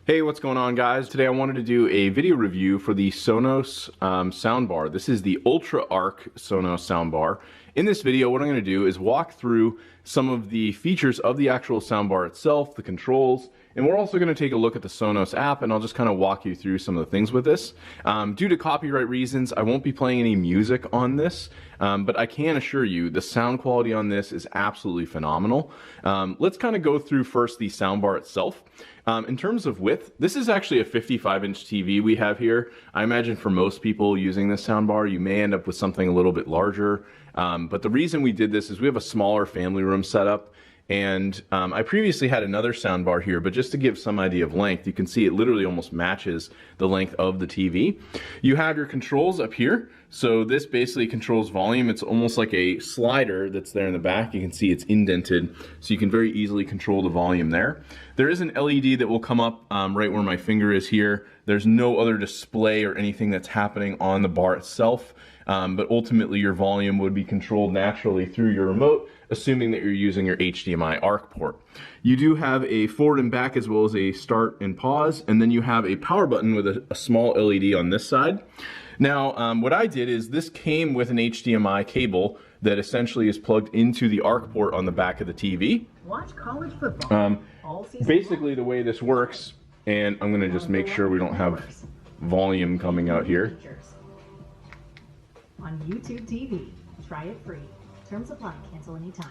Hey, what's going on, guys? Today I wanted to do a video review for the Sonos soundbar. This is the Ultra Arc Sonos soundbar. In this video, what I'm going to do is walk through some of the features of the actual soundbar itself, the controls, and we're also going to take a look at the Sonos app, and I'll just kind of walk you through some of the things with this. Due to copyright reasons, I won't be playing any music on this, but I can assure you the sound quality on this is absolutely phenomenal. Let's kind of go through first the soundbar itself. In terms of width, this is actually a 55-inch TV we have here. I imagine for most people using this soundbar, you may end up with something a little bit larger. But the reason we did this is we have a smaller family room setup. And I previously had another soundbar here, but just to give some idea of length, you can see it literally almost matches the length of the TV. You have your controls up here. So this basically controls volume. It's almost like a slider that's there in the back. You can see it's indented, so you can very easily control the volume there. There is an LED that will come up right where my finger is here. There's no other display or anything that's happening on the bar itself. But ultimately your volume would be controlled naturally through your remote, assuming that you're using your HDMI ARC port. You do have a forward and back as well as a start and pause, and then you have a power button with a small LED on this side. Now, what I did is this came with an HDMI cable that essentially is plugged into the ARC port on the back of the TV. Watch college football. Basically the way this works, and I'm gonna just make sure we don't have volume coming out here. On YouTube TV. Try it free. Terms apply. Cancel anytime.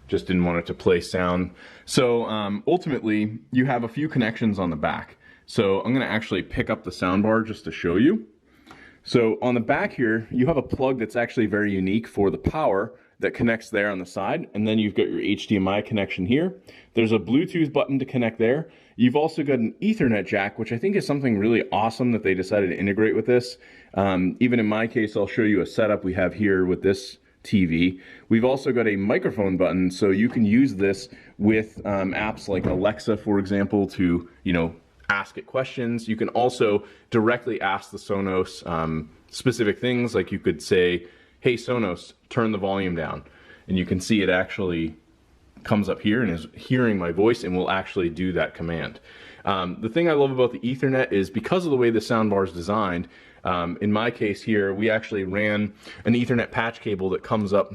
Just didn't want it to play sound. So ultimately, you have a few connections on the back. So I'm going to actually pick up the soundbar just to show you. So on the back here, you have a plug that's actually very unique for the power that connects there on the side, and then you've got your HDMI connection here. There's a Bluetooth button to connect there. You've also got an Ethernet jack, which I think is something really awesome that they decided to integrate with this. Even in my case, I'll show you a setup we have here with this TV. We've also got a microphone button, so you can use this with apps like Alexa, for example, to, ask it questions. You can also directly ask the Sonos specific things, like you could say, hey Sonos, turn the volume down. And you can see it actually comes up here and is hearing my voice and will actually do that command. The thing I love about the Ethernet is because of the way the soundbar is designed, in my case here, we actually ran an Ethernet patch cable that comes up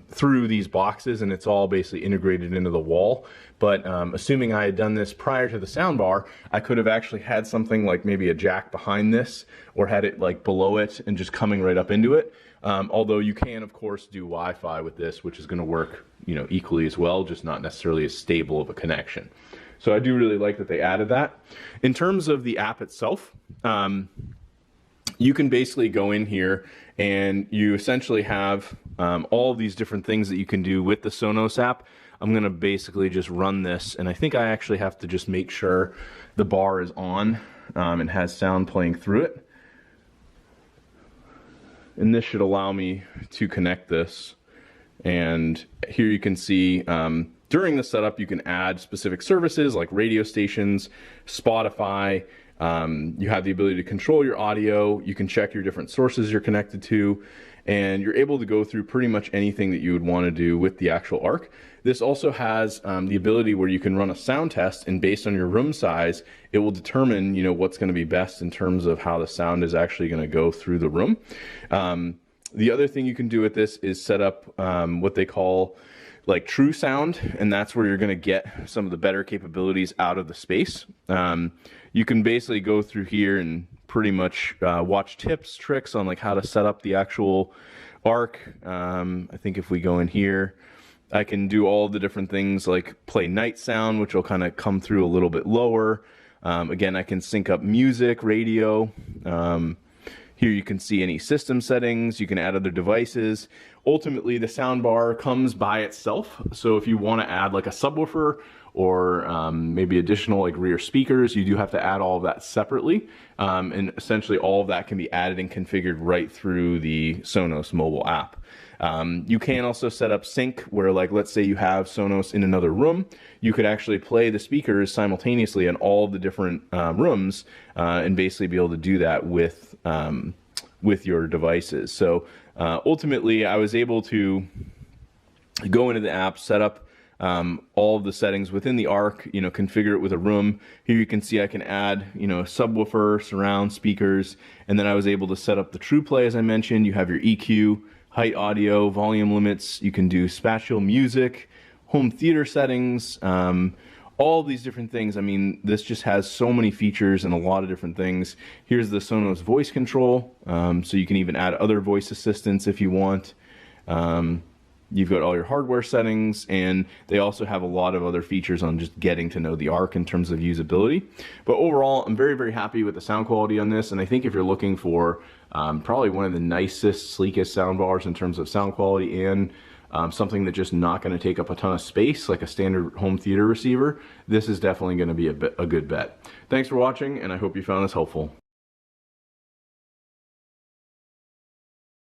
through these boxes, and it's all basically integrated into the wall. But assuming I had done this prior to the soundbar, I could have actually had something like maybe a jack behind this, or had it like below it and just coming right up into it. Although you can, of course, do Wi-Fi with this, which is going to work, equally as well, just not necessarily as stable of a connection. So I do really like that they added that. In terms of the app itself, you can basically go in here and you essentially have all of these different things that you can do with the Sonos app. I'm going to basically just run this, and I think I actually have to just make sure the bar is on and has sound playing through it. And this should allow me to connect this. And here you can see during the setup you can add specific services like radio stations, Spotify. You have the ability to control your audio. You can check your different sources you're connected to, and you're able to go through pretty much anything that you would want to do with the actual ARC. This also has the ability where you can run a sound test, and based on your room size, it will determine what's going to be best in terms of how the sound is actually going to go through the room. The other thing you can do with this is set up what they call like true sound, and that's where you're going to get some of the better capabilities out of the space. You can basically go through here and pretty much watch tips, tricks on like how to set up the actual ARC. I think if we go in here, I can do all the different things like play night sound, which will kind of come through a little bit lower. Again, I can sync up music, radio. Here you can see any system settings. You can add other devices. Ultimately, the soundbar comes by itself. So if you want to add like a subwoofer or maybe additional like rear speakers, you do have to add all of that separately. And essentially all of that can be added and configured right through the Sonos mobile app. You can also set up sync where, like, let's say you have Sonos in another room, you could actually play the speakers simultaneously in all the different rooms and basically be able to do that with your devices. So ultimately I was able to go into the app, set up all of the settings within the eARC, you know, configure it with a room. Here you can see I can add, you know, a subwoofer, surround speakers, and then I was able to set up the Trueplay, as I mentioned. You have your EQ, height audio, volume limits. You can do spatial music, home theater settings, all these different things. I mean, this just has so many features and a lot of different things. Here's the Sonos voice control, so you can even add other voice assistants if you want. You've got all your hardware settings, and they also have a lot of other features on just getting to know the eARC in terms of usability. But overall, I'm very, very happy with the sound quality on this, and I think if you're looking for probably one of the nicest, sleekest soundbars in terms of sound quality and something that's just not going to take up a ton of space like a standard home theater receiver, this is definitely going to be a good bet. Thanks for watching, and I hope you found this helpful.